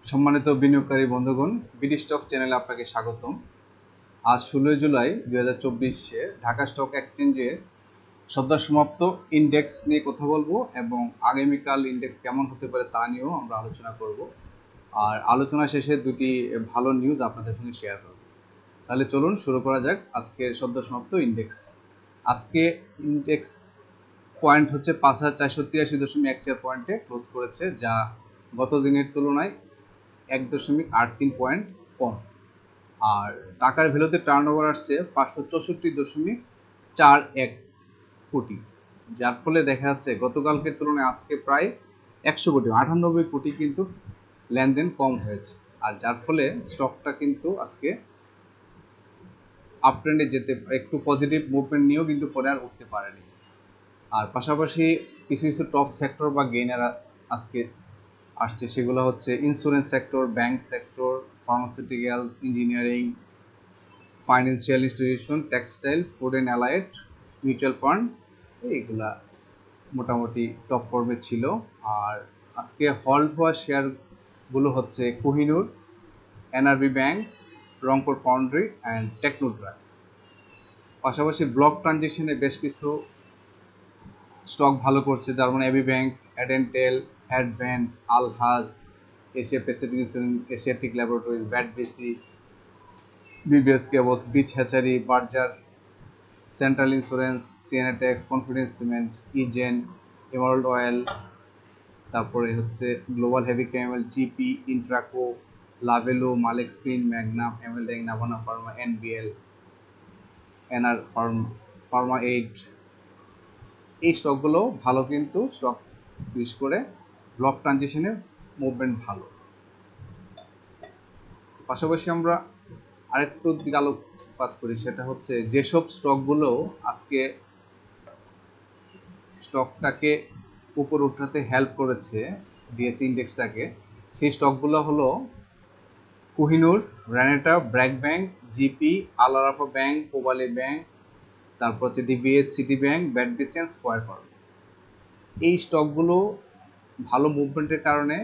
সম্মানিত বিনিয়োগকারী বন্ধুগণ, বিডি স্টক চ্যানেলে আপনাকে স্বাগতম। আজ 16 জুলাই 2024 ঢাকা স্টক এক্সচেঞ্জে সদ্য সমাপ্ত ইন্ডেক্স নিয়ে কথা বলবো এবং আগামীকাল ইন্ডেক্স কেমন হতে পারে তা নিয়েও আমরা আলোচনা করব। আর আলোচনা শেষে দুটি ভালো নিউজ আপনাদের সঙ্গে শেয়ার করব। তাহলে চলুন শুরু করা যাক আজকের সদ্য সমাপ্ত ইন্ডেক্স। আজকে ইন্ডেক্স পয়েন্ট হচ্ছে 5483.14 পয়েন্টে ক্লোজ করেছে, যা গত দিনের তুলনায় 1.83 পয়েন্ট কম। আর টাকার ভ্যালুতে টার্নওভার আসছে 564.41 কোটি, যার ফলে দেখা যাচ্ছে গতকালকের তুলনায় আজকে প্রায় 100 কোটি 98 কোটি কিন্তু লেনদেন কম হয়েছে। আর যার ফলে স্টকটা কিন্তু আজকে আপট্রেন্ডে যেতে একটু পজিটিভ মুভমেন্ট নিয়েও কিন্তু পরে আর উঠতে পারেনি। আর পাশাপাশি কিছু কিছু টপ সেক্টর বা গেইনার আজকে আসছে, সেগুলো হচ্ছে insurance sector, bank sector, pharmaceuticals, engineering, financial institution, textile, food and allied, mutual fund, এইগুলা মোটামুটি টপ ফর্মে ছিল। আর আজকে হল্ড হওয়া শেয়ারগুলো হচ্ছে Kohinoor, NRB bank, Rangpur foundry and techno drugs. পাশাপাশি ব্লক ট্রানজেকশনে বেশ কিছু স্টক ভালো করছে, তার মানে এবি ব্যাংক, অ্যাডেন্টেল, Advent, Alhaj, Asia Pacific insurance, Asiatic laboratories, BATBC, BBS cables, beach hatchery, Berger, central insurance, CNATEX, confidence cement, ইজেন, এমারল্ড অয়েল, তারপরে হচ্ছে global heavy chemical, GP, Intraco, Lovello, Malek spin, Magnum, এমএলডেং, Navana pharma, NBL, NR pharma aid. এই স্টকগুলো ভালো, কিন্তু stock বিশেষ করে ব্লক ট্রানজিশনের মুভমেন্ট ভালো। পাশাপাশি আমরা আরেকটু দিকে আলোকপাত করি, সেটা হচ্ছে যেসব স্টকগুলো আজকে স্টকটাকে উপর উঠাতে হেল্প করেছে, ডিএসই ইন্ডেক্সটাকে, সেই স্টকগুলো হলো Kohinoor, Renata, BRAC bank, GP, Al Arafah bank, Pubali bank, তারপর হচ্ছে DBS, city bank, BATBC, square pharm. এই স্টকগুলো ভালো মুভমেন্টের কারণে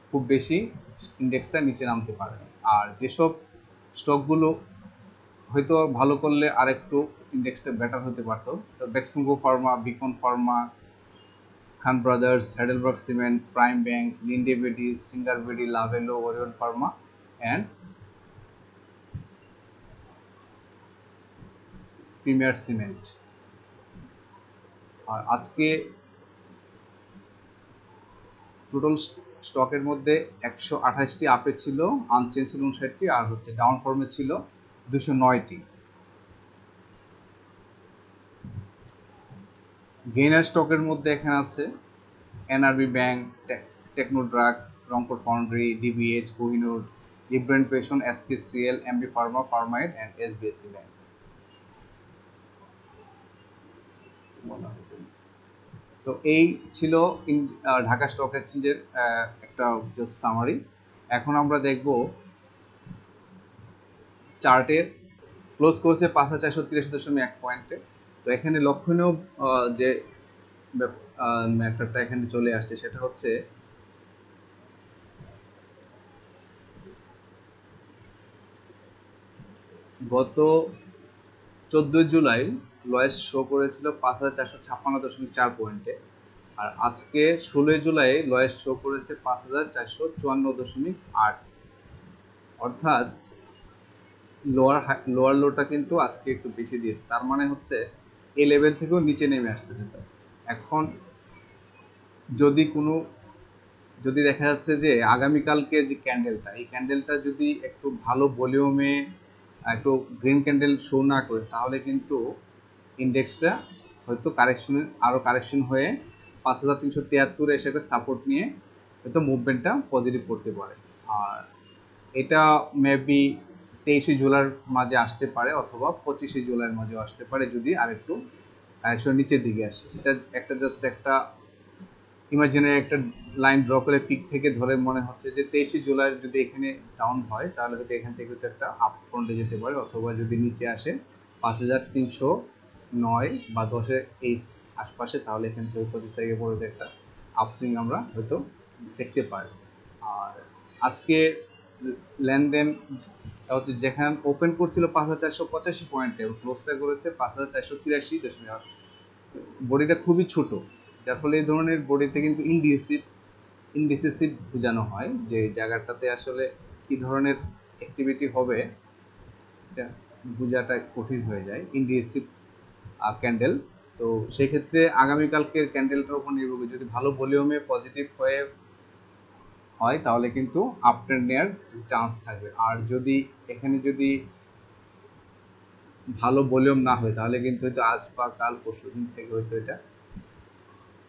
খুব বেশি ইন্ডেক্সটা নিচে নামতে পারে। আর যেসব স্টকগুলো হয়তো ভালো করলে আরেকটু ইন্ডেক্সটা বেটার হতে পারতো, তো Beximco pharma, Beacon pharma, Khan brothers, Heidelberg cement, prime bank, Linde BD, Singer BD, Lovello, Orion pharma and premier cement. আর আজকে টোটাল স্টকের মধ্যে 128টি আপে ছিল, আনচেঞ্জ ছিল 59টি, আর হচ্ছে ডাউন ফর্মে ছিল 209টি। গেইনার স্টকের মধ্যে এখানে আছে NRB bank, techno drugs, Rangpur foundry, DBH, Kohinoor, লিব্রেন্ট পেশন, SKCL, MB pharma, pharma aid and SBSC bank. তো এই ছিল ঢাকা স্টক এক্সচেঞ্জের একটা জাস্ট সামারি। এখন আমরা দেখব চার্টের ক্লোজ করেছে 5483.1 পয়েন্টে। তো এখানে লক্ষণীয় যে ম্যাটারটা এখানে চলে আসছে, সেটা হচ্ছে গত 14 জুলাই লয়েস্ট শো করেছিল 5456.4 পয়েন্টে, আর আজকে 16 জুলাই লয়েস্ট শো করেছে 5454.8। অর্থাৎ লোয়ার লোটা কিন্তু আজকে একটু বেশি দিয়েছে, তার মানে হচ্ছে এই লেভেল থেকেও নিচে নেমে আসতে যেতে। এখন যদি দেখা যাচ্ছে যে আগামীকালকে যে ক্যান্ডেলটা, এই ক্যান্ডেলটা যদি একটু ভালো ভলিউমে একটু গ্রিন ক্যান্ডেল শো না করে, তাহলে কিন্তু ইন্ডেক্সটা হয়তো কারেকশন হয়ে 5373 এসে একটা সাপোর্ট নিয়ে হয়তো মুভমেন্টটা পজিটিভ করতে পারে। আর এটা মেবি 23 জুলাইয়ের মাঝে আসতে পারে, অথবা 25 জুলাইয়ের মাঝেও আসতে পারে, যদি আরেকটু কারেকশন নিচের দিকে আসে। এটা একটা জাস্ট একটা ইমাজিনারি একটা লাইন ড্র করে পিক থেকে ধরে মনে হচ্ছে যে 23 জুলাই যদি এখানে ডাউন হয়, তাহলে হয়তো এখান থেকে তো একটা আপ ফ্রন্টে যেতে পারে, অথবা যদি নিচে আসে 5309 বা 10-এর এই আশপাশে, তাহলে এখান থেকে 25 তারিখে পর্যন্ত একটা আপসুইং আমরা হয়তো দেখতে পারি। আর আজকে লেনদেন হচ্ছে যেখানে ওপেন করছিল 5,485 পয়েন্টে, ক্লোজটা করেছে 5,483। বডিটা খুবই ছোট, যার ফলে এই ধরনের বডিতে কিন্তু ইনডিসিসিভ বোঝানো হয় যে জায়গাটাতে আসলে কি ধরনের অ্যাক্টিভিটি হবে এটা বোঝাটা কঠিন হয়ে যায়, ইনডিসিভ ক্যান্ডেল। তো সেক্ষেত্রে আগামীকালকের ক্যান্ডেলটার উপর নির্ভর করে যদি ভালো ভলিউমে পজিটিভ হয়ে হয় তাহলে কিন্তু আপট্রেন্ড নেওয়ার চান্স থাকবে। আর যদি এখানে যদি ভালো ভলিউম না হয় তাহলে কিন্তু হয়তো আজ বা কাল পরশু দিন থেকে হয়তো এটা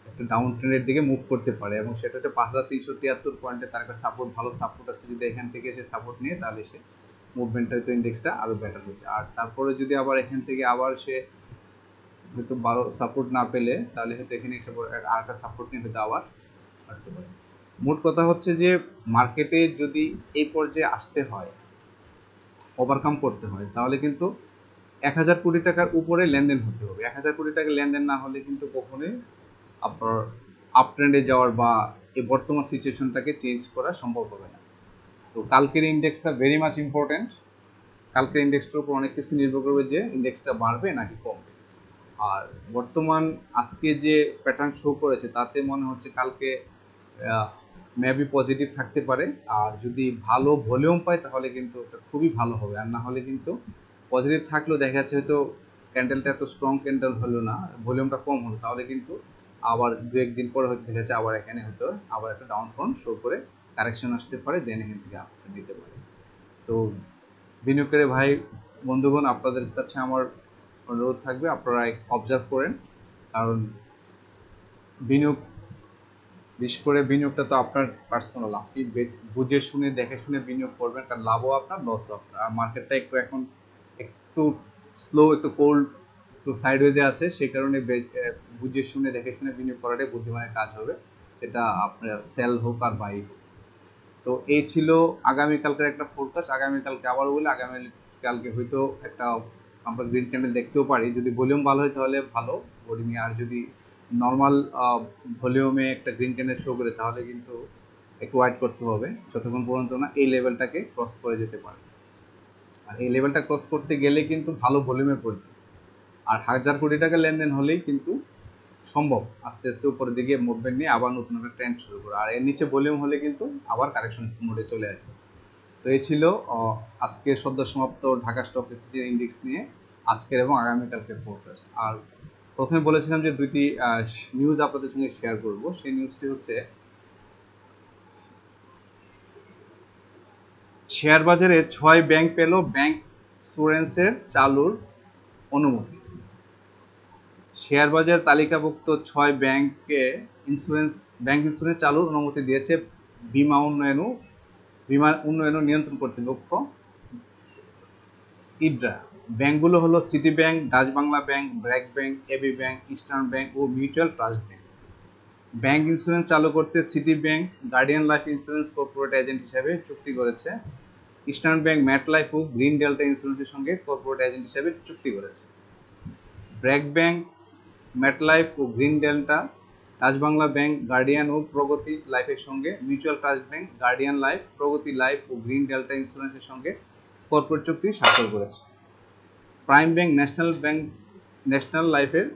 একটা ডাউন ট্রেন্ডের দিকে মুভ করতে পারে, এবং সেটা হচ্ছে 5,373 পয়েন্টে তার একটা সাপোর্ট, ভালো সাপোর্ট আছে। যদি এখান থেকে সে সাপোর্ট নিয়ে তাহলে সে মুভমেন্টটা হয়তো ইন্ডেক্সটা আরও বেটার হচ্ছে। আর তারপরে যদি আবার এখান থেকে আবার সে হয়তো ভালো সাপোর্ট না পেলে তাহলে হয়তো এখানে আর একটা সাপোর্ট নিয়ে হয়তো আবার আসতে পারে। মোট কথা হচ্ছে যে মার্কেটে যদি এই পর্যায়ে আসতে হয়, ওভারকাম করতে হয়, তাহলে কিন্তু 1,000 কোটি টাকার উপরে লেনদেন হতে হবে। 1,000 কোটি টাকা লেনদেন না হলে কিন্তু কখনোই আপনার আপ ট্রেন্ডে যাওয়ার বা এই বর্তমান সিচুয়েশনটাকে চেঞ্জ করা সম্ভব হবে না। তো কালকের ইন্ডেক্সটা ভেরি মাচ ইম্পর্টেন্ট। কালকের ইন্ডেক্সটার উপর অনেক কিছু নির্ভর করবে যে ইন্ডেক্সটা বাড়বে নাকি কমবে। আর বর্তমান আজকে যে প্যাটার্ন শো করেছে তাতে মনে হচ্ছে কালকে মেবি পজিটিভ থাকতে পারে। আর যদি ভালো ভলিউম পায় তাহলে কিন্তু এটা খুবই ভালো হবে, আর না হলে কিন্তু পজিটিভ থাকলেও দেখা যাচ্ছে হয়তো ক্যান্ডেলটা এত স্ট্রং ক্যান্ডেল হলো না, ভলিউমটা কম হলো, তাহলে কিন্তু আবার দু একদিন পরে হয়তো দেখা যাচ্ছে আবার এখানে হয়তো আবার একটা ডাউন ফ্রন্ট শো করে কারেকশন আসতে পারে, দেন এখান থেকে আপ দিতে পারে। তো বিনিয়োগকারী ভাই বন্ধুগণ, আপনাদের কাছে আমার অনুরোধ থাকবে আপনারা অবজার্ভ করেন, কারণ বিনিয়োগ, বিশেষ করে বিনিয়োগটা তো আপনার পার্সোনাল, আপনি বুঝে শুনে দেখে শুনে বিনিয়োগ করবেন, কারণ লাভও আপনার লসও আপনার। আর মার্কেটটা একটু এখন একটু স্লো, একটু কোল্ড, একটু সাইডওয়েজে আছে, সেই কারণে বুঝে শুনে দেখে শুনে বিনিয়োগ করাটাই বুদ্ধিমানের কাজ হবে, সেটা আপনার সেল হোক আর বাই হোক। তো এই ছিল আগামীকালকের একটা ফোরকাস্ট। আগামীকালকে আবার বলে আগামীকালকে হয়তো একটা আমরা গ্রিন ক্যান্ডেল দেখতেও পারি, যদি ভলিউম ভালো হয় তাহলে ভালো ভলিউমে, আর যদি নর্মাল ভলিউমে একটা গ্রিন ক্যান্ডেল শো করে তাহলে কিন্তু একটু ওয়েট করতে হবে যতক্ষণ পর্যন্ত না এই লেভেলটাকে ক্রস করে যেতে পারে। আর এই লেভেলটা ক্রস করতে গেলে কিন্তু ভালো ভলিউমের প্রয়োজন, আর 1,000 কোটি টাকা লেনদেন হলেই কিন্তু সম্ভব আস্তে আস্তে উপরের দিকে মুভমেন্ট নিয়ে আবার নতুন একটা ট্রেন্ড শুরু করে। আর এর নিচে ভলিউম হলে কিন্তু আবার কারেকশন মোডে চলে আসবে। তো এই ছিল আজকে সদ্য সমাপ্ত ঢাকা স্টক এক্সচেঞ্জ ইন্ডেক্স নিয়ে আজকের এবং আগামীকালকের ফোরকাস্ট। আর প্রথমে বলেছিলাম যে দুইটি নিউজ আপনাদের সঙ্গে শেয়ার করব। সেই নিউজটি হচ্ছে শেয়ার বাজারে 6 ব্যাংক পেল ব্যাংক ইন্স্যুরেন্সের চালুর অনুমতি। শেয়ার বাজার তালিকাভুক্ত 6 ব্যাংক ইন্স্যুরেন্স চালুর অনুমতি দিয়েছে বীমা উন্নয়ন নিয়ন্ত্রণ কর্তৃপক্ষ ইডরা। ব্যাংকগুলো হলো সিটি ব্যাংক, ডাচ বাংলা ব্যাংক, ব্র্যাক ব্যাংক, এবি ব্যাংক, ইস্টার্ন ব্যাংক ও মিউচুয়াল ট্রাস্ট ব্যাংক। ব্যাংক ইন্স্যুরেন্স চালু করতে সিটি ব্যাংক গার্ডিয়ান লাইফ ইন্স্যুরেন্স কর্পোরেট এজেন্ট হিসেবে চুক্তি করেছে। ইস্টার্ন ব্যাংক ম্যাট লাইফ ও গ্রিন ডেল্টা ইন্স্যুরেন্সের সঙ্গে কর্পোরেট এজেন্ট হিসেবে চুক্তি করেছে। ব্র্যাক ব্যাংক, ম্যাট লাইফ ও গ্রিন ডেল্টা, ডাচ বাংলা ব্যাংক গার্ডিয়ান ও প্রগতি লাইফের সঙ্গে, মিউচুয়াল ট্রাস্ট ব্যাংক গার্ডিয়ান লাইফ, প্রগতি লাইফ ও গ্রিন ডেল্টা ইন্স্যুরেন্সের সঙ্গে কর্পোরেট চুক্তি স্বাক্ষর করেছে। প্রাইম ব্যাংক ন্যাশনাল লাইফের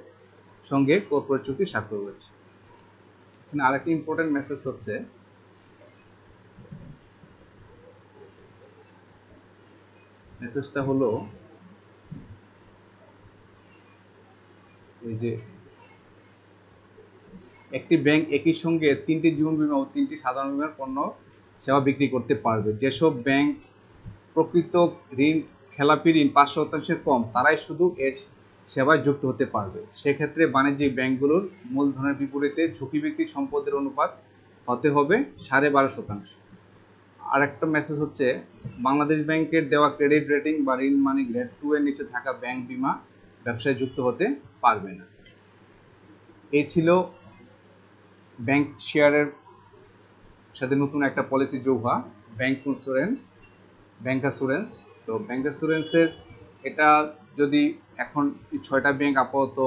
সঙ্গে কর্পোরেট চুক্তি স্বাক্ষর করেছে। এখানে আরেকটি ইম্পর্টেন্ট মেসেজ হচ্ছে, মেসেজটা হলো এই যে একটি ব্যাংক একই সঙ্গে 3টি জীবন বীমা ও 3টি সাধারণ বীমার পণ্য সেবা বিক্রি করতে পারবে। যেসব ব্যাংক প্রকৃত ঋণ খেলাপি ঋণ 5% কম তারাই শুধু এর সেবায় যুক্ত হতে পারবে। সেক্ষেত্রে বাণিজ্যিক ব্যাংকগুলোর মূলধনের বিপরীতে ঝুঁকিভিত্তিক সম্পদের অনুপাত হতে হবে 12.5%। আর একটা মেসেজ হচ্ছে, বাংলাদেশ ব্যাংকের দেওয়া ক্রেডিট রেটিং বা ঋণ মানি গ্রেড 2 এর নিচে থাকা ব্যাংক বীমা ব্যবসায় যুক্ত হতে পারবে না। এই ছিল ব্যাংক শেয়ারের সাথে নতুন একটা পলিসি যোগ হওয়া, ব্যাংক অ্যাসুরেন্স। তো ব্যাংক অ্যাসুরেন্সের এটা যদি এখন 6টা ব্যাংক আপাতত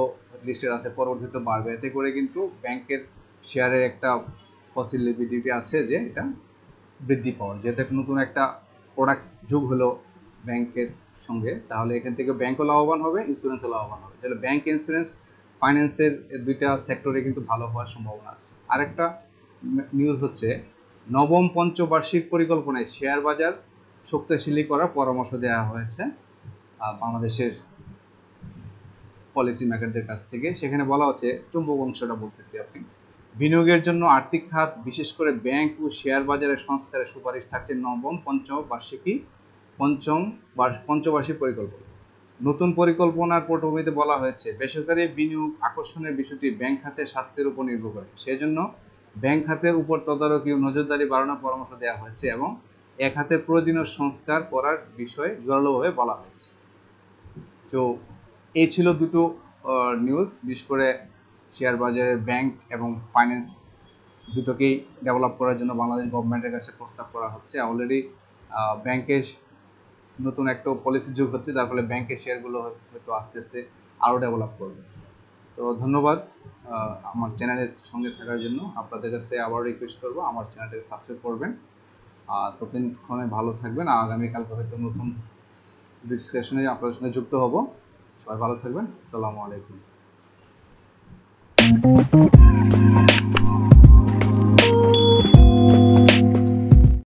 লিস্টেড আছে, পরবর্তীতে বাড়বে, এতে করে কিন্তু ব্যাংকের শেয়ারের একটা পসিবিলিটি আছে যে এটা বৃদ্ধি পাওয়ার, যেহেতু একটা নতুন একটা প্রোডাক্ট যোগ হলো ব্যাংকের সঙ্গে, তাহলে এখান থেকে ব্যাংকও লাভবান হবে, ইন্স্যুরেন্সও লাভবান হবে। তাহলে ব্যাংক, ইন্স্যুরেন্স, ফাইন্যান্সের দুইটা সেক্টরে কিন্তু ভালো হওয়ার সম্ভাবনা আছে। আরেকটা নিউজ হচ্ছে, নবম পঞ্চবার্ষিক পরিকল্পনায় শেয়ার বাজার শক্তিশালী করার পরামর্শ দেওয়া হয়েছে বাংলাদেশের পলিসি মেকারদের কাছ থেকে। সেখানে বলা হচ্ছে, চুম্বক অংশটা বলতেছি আপনি, বিনিয়োগের জন্য আর্থিক খাত, বিশেষ করে ব্যাংক ও শেয়ার বাজারের সংস্কারের সুপারিশ থাকছে নবম পঞ্চবার্ষিক পরিকল্পনা। নতুন পরিকল্পনার পটভূমিতে বলা হয়েছে, বেসরকারি বিনিয়োগ আকর্ষণের বিষয়টি ব্যাংক খাতের স্বাস্থ্যের উপর নির্ভর করে। সেজন্য ব্যাংক খাতের উপর তদারকি ও নজরদারি বাড়ানোর পরামর্শ দেওয়া হয়েছে এবং এক হাতের প্রয়োজনীয় সংস্কার করার বিষয়ে জোরালোভাবে বলা হয়েছে। তো এই ছিল দুটো নিউজ, বিশেষ করে শেয়ার বাজারে ব্যাংক এবং ফাইন্যান্স দুটোকেই ডেভেলপ করার জন্য বাংলাদেশ গভর্নমেন্টের কাছে প্রস্তাব করা হচ্ছে। অলরেডি ব্যাংকের নতুন একটা পলিসি যুগ হচ্ছে, যার ফলে ব্যাংকের শেয়ারগুলো হয়তো আস্তে আস্তে আরও ডেভেলপ করবে। তো ধন্যবাদ আমার চ্যানেলের সঙ্গে থাকার জন্য। আপনাদের কাছে আবার রিকোয়েস্ট করবো আমার চ্যানেলটাকে সাবস্ক্রাইব করবেন। ততক্ষণে ভালো থাকবেন। আগামীকালকে হয়তো নতুন ডিসকাশনে আপনাদের সঙ্গে যুক্ত হব। সবাই ভালো থাকবেন। আসসালামু আলাইকুম।